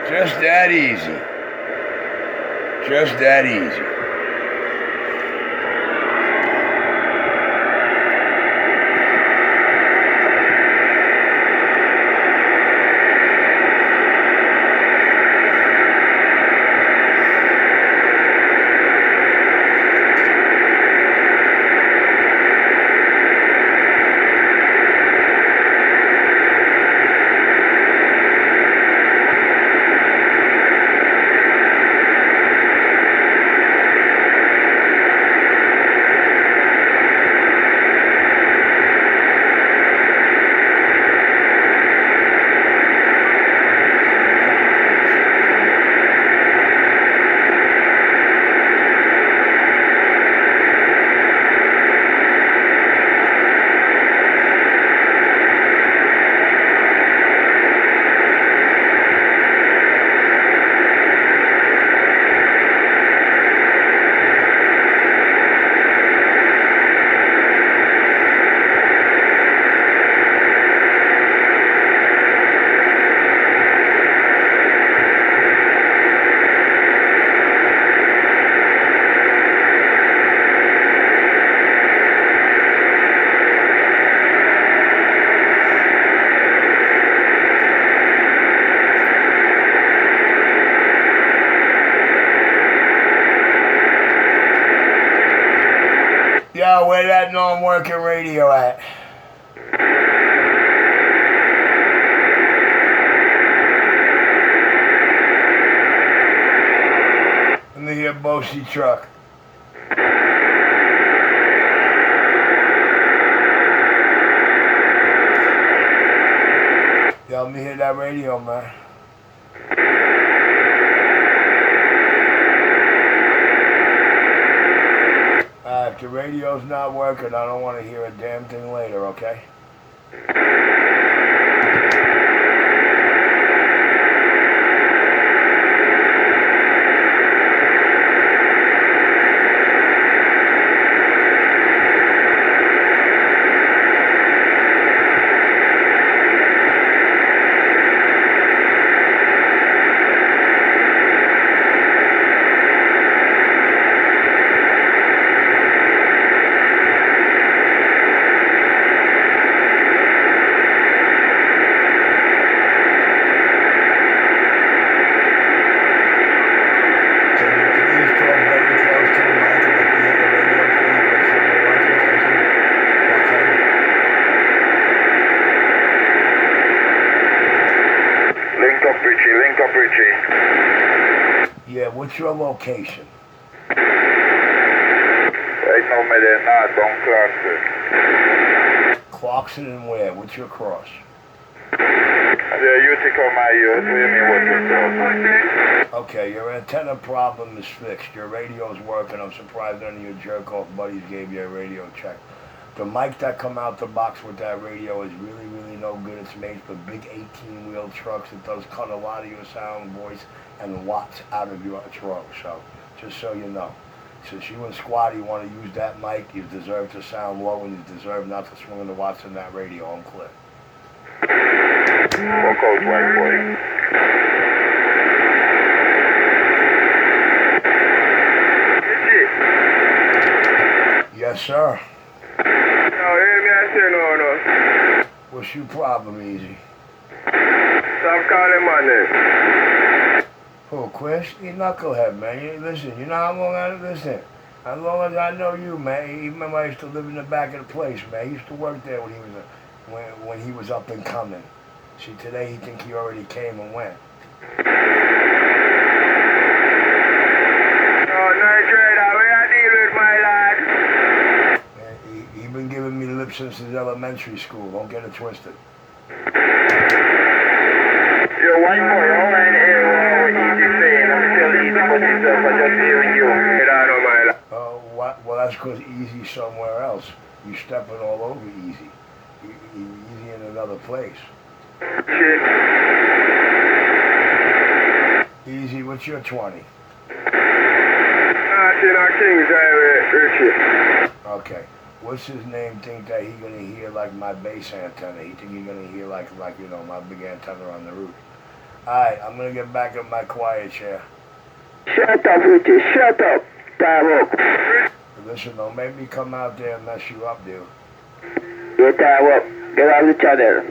Just that easy. Just that easy. Yo, where that non-working radio at? Let me hear Bossy truck. Yo, let me hear that radio, man. If the radio's not working, I don't want to hear a damn thing later, okay? Link up, Richie. Yeah, what's your location? Right now, I'm there, not down Clarkson. Clarkson and where? What's your cross? The Utica, my youth, what do you mean, what's your cross? Okay, your antenna problem is fixed. Your radio's working. I'm surprised none of your jerk-off buddies gave you a radio check. The mic that come out the box with that radio is really, really no good. It's made for big 18-wheel trucks. It does cut a lot of your sound, voice, and watts out of your throat. So, just so you know. Since you and Squatty want to use that mic, you deserve to sound low and you deserve not to swing the watts in that radio. I'm clear. Walk out, white boy. Yes, sir. No. What's your problem, Easy? Stop calling my name. Oh, Chris, you knucklehead, man. Listen, you know how long as long as I know you, man. You remember I used to live in the back of the place, man. He used to work there when he was up and coming. See, today he think he already came and went. No, Trader, where I deal with my lad? He been giving me lip since his elementary school. Don't get it twisted. Yo, white boy, all right, easy saying. I'm still easy for myself. I just hearing you. Get out of my lad. Well, that's because Easy's somewhere else. You stepping all over Easy. Easy in another place. Shit. Easy, what's your 20? King's Highway, Richie. Okay. What's his name think that he gonna hear like my bass antenna? He think he gonna hear like you know, my big antenna on the roof. Alright, I'm gonna get back in my quiet chair. Shut up, Richie. Shut up. Time up. Listen, don't make me come out there and mess you up, dude. Your time up. Get off the channel.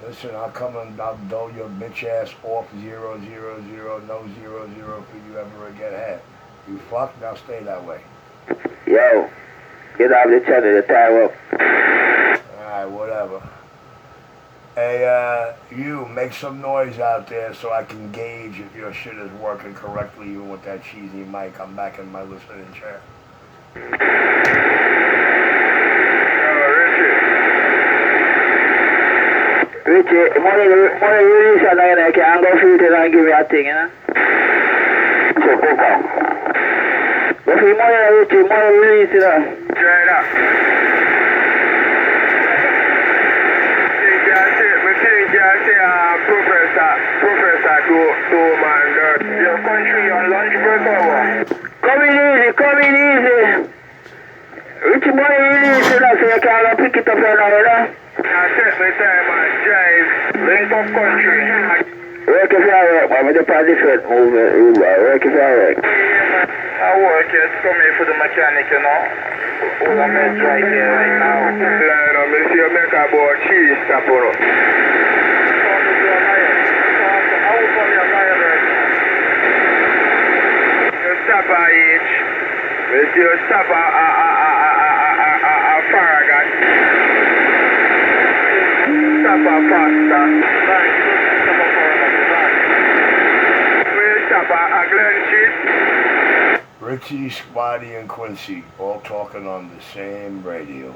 Listen, I'll come and I'll dole your bitch ass off 000, no 00 for you ever again had. You fucked, now stay that way. Yo, get off the channel. Your time up. Alright, whatever. Hey, you, make some noise out there so I can gauge if your shit is working correctly even with that cheesy mic. I'm back in my listening chair. Richie, money release and I can go through it and give me a thing, you know? So, go Richie, money release, you know? Straight up. Professor, to man, your country on lunch break or what? Coming easy. Richie, money release, you know, so you can't pick it up right now, you know? I take my time and drive, link up country. Work if you work, man, with the different movement, work if you work. I work, it's coming for the mechanic, you know. All I'm right here right now. Line up, I see you make a board cheese, stop on up. You stop at each. If you stop at Farragut. Stop at Pasta. We stop at Glen Street. Richie, Squatty, and Quincy all talking on the same radio.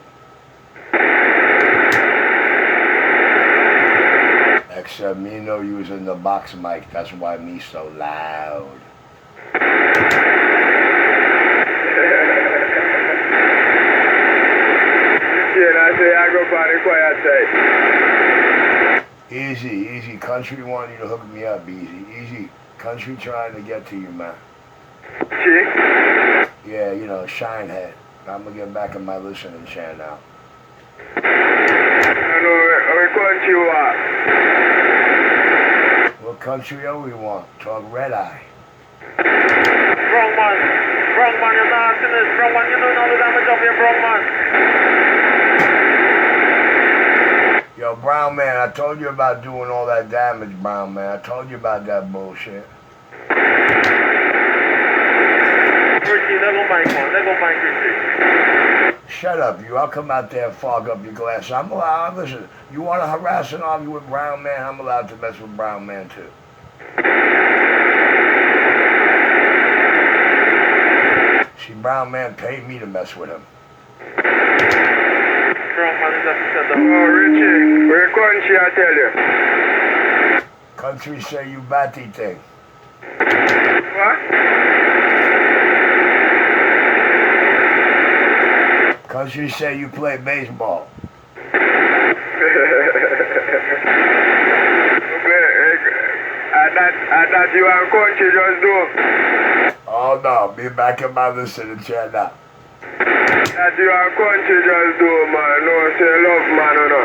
Except me no using the box mic, that's why me so loud. I say I go by the quiet side. Easy. Country want you to hook me up, easy. Country trying to get to you, man. Chick? Yeah, you know, Shinehead. I'm gonna get back in my listening chair now. I know what country you are. What country are we want? Talk Red Eye. Wrong man, you're not asking this. Wrong man, you're doing all the damage up here, wrong man. Yo, Brown Man, I told you about doing all that damage, Brown Man. I told you about that bullshit. Richie, let go mic, Richie. Shut up, you. I'll come out there and fog up your glass. I'm allowed, listen, you want to harass and argue with Brown Man, I'm allowed to mess with Brown Man, too. See, Brown Man paid me to mess with him. Oh, Richie, where country I tell you? Country say you batty thing. What? Country say you play baseball. That you and country just do. Oh no, be back in my listening chair now. That you and country just do, man. No, say love, man, or no.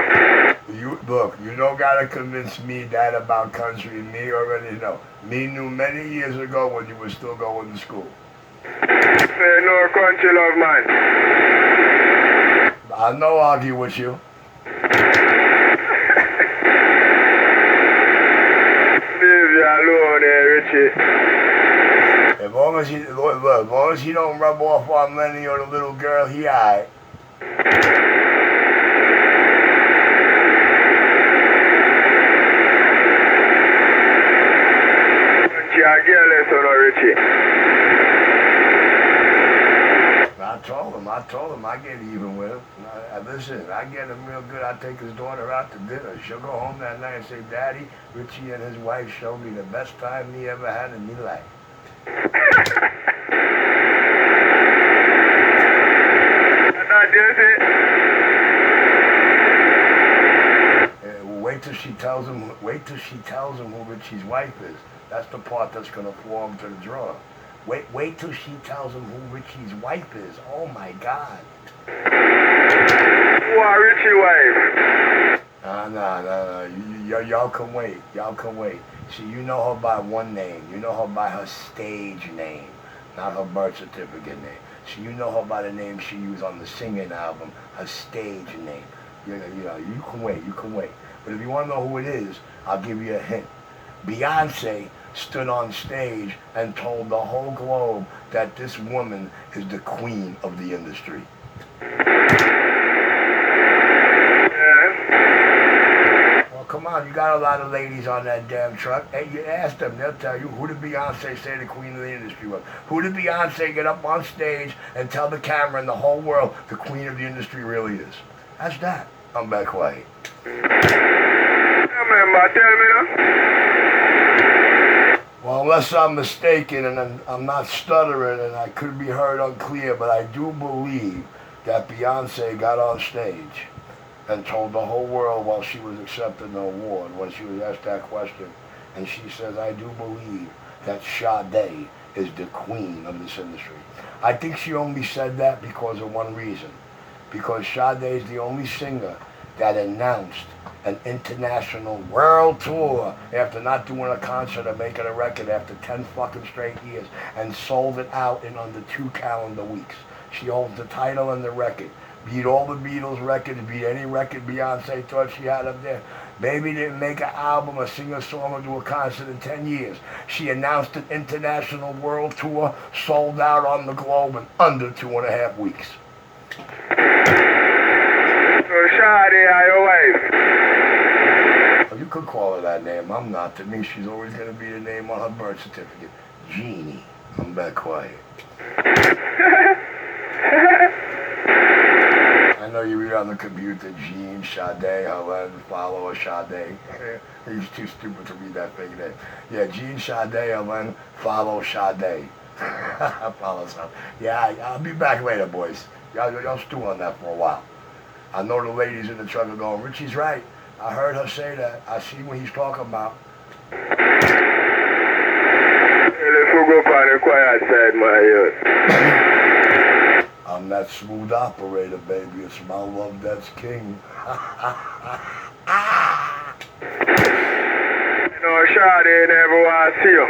You look, you don't gotta convince me that about country. Me already know. Me knew many years ago when you were still going to school. Say no country love, man. I'll no argue with you. Leave you alone there, Richie. As long as he don't rub off on Lenny or the little girl, he aight. Richie. I told him I get even with him. Listen, I get him real good. I take his daughter out to dinner. She'll go home that night and say, Daddy, Richie and his wife showed me the best time he ever had in his life. Wait till she tells him who Richie's wife is. That's the part that's gonna fall into the drawer. Wait till she tells him who Richie's wife is. Oh my God. Who are Richie's wife? No. Y'all can wait. Y'all can wait. See, you know her by one name. You know her by her stage name, not her birth certificate name. So you know her by the name she used on the singing album, her stage name. You can wait. You can wait. But if you want to know who it is, I'll give you a hint. Beyonce stood on stage and told the whole globe that this woman is the queen of the industry. Well, come on, you got a lot of ladies on that damn truck. Hey, you ask them, they'll tell you, who did Beyonce say the queen of the industry was? Who did Beyonce get up on stage and tell the camera and the whole world the queen of the industry really is? That's that. I'm back quiet. Remember, tell me now. Well, unless I'm mistaken and I'm not stuttering and I could be heard unclear, but I do believe that Beyonce got on stage and told the whole world while she was accepting the award, when she was asked that question, and she says, I do believe that Sade is the queen of this industry. I think she only said that because of one reason. Because Sade is the only singer that announced an international world tour after not doing a concert or making a record after 10 fucking straight years and sold it out in under 2 calendar weeks. She holds the title and the record. Beat all the Beatles records, beat any record Beyonce thought she had up there. Baby didn't make an album or sing a song or do a concert in 10 years. She announced an international world tour, sold out on the globe in under 2.5 weeks. So Sade, are your wife? Oh, you could call her that name. I'm not. To me, she's always going to be the name on her birth certificate. Jeannie. I'm back quiet. I know you read on the computer, Jean, Sade, Helen, follow her, Sade. He's too stupid to read that fake name. Yeah, Jean, Sade, Helen, follow Sade. Follow some. Yeah, I'll be back later, boys. Y'all stew on that for a while. I know the ladies in the truck are going, Richie's right. I heard her say that. I see what he's talking about. Let's go on the quiet side, my youth. I'm that smooth operator, baby. It's my love that's king. You know, Sade never want to see you.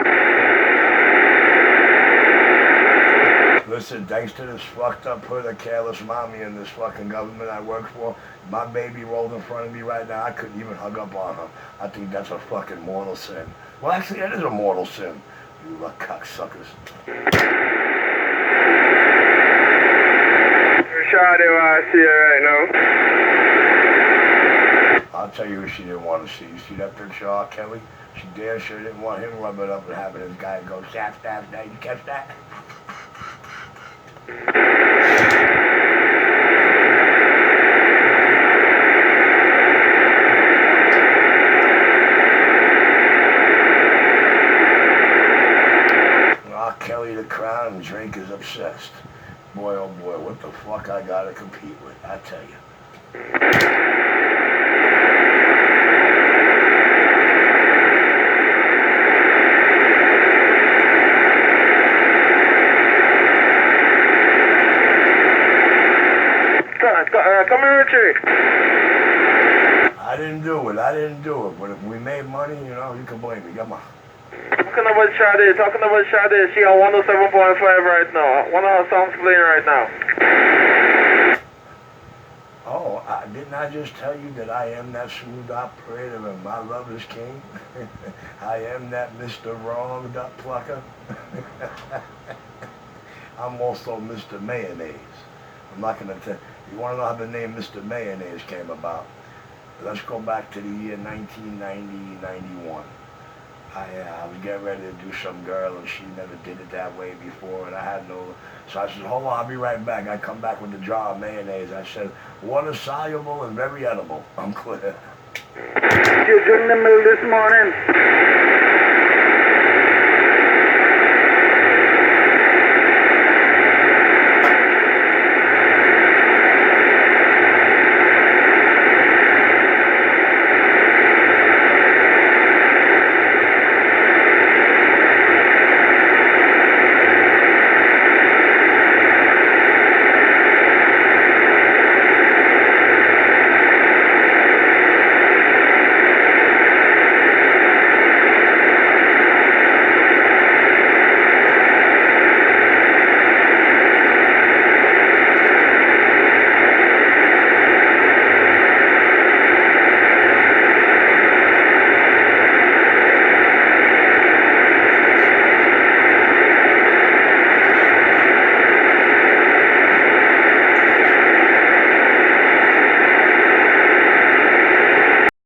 Listen, thanks to this fucked up hood of careless mommy in this fucking government I work for, my baby rolled in front of me right now. I couldn't even hug up on her. I think that's a fucking mortal sin. Well, actually, that is a mortal sin. You cocksuckers. Sade want to see you right now. I'll tell you who she didn't want to see. You see that picture of R. Kelly? She damn sure didn't want him rubbing up and having this guy go, stab, stab, stab. You catch that? R. Kelly the Crown and Drake is obsessed. Boy, oh boy, what the fuck I gotta compete with, I tell you. Come here, Richie. I didn't do it, but if we made money, you know, you can blame me, come on. Talking about Sade, she on 107.5 right now. One of her songs playing right now. Oh, didn't I just tell you that I am that smooth operator and my love is king? I am that Mr. Wrong Duck Plucker. I'm also Mr. Mayonnaise. I'm not going to tell you. Want to know how the name Mr. Mayonnaise came about? Let's go back to the year 1990-91. I was getting ready to do some girl and she never did it that way before and I had no, so I said, hold on, I'll be right back. I come back with a jar of mayonnaise. I said, water soluble and very edible. I'm clear. Did you drink the milk this morning?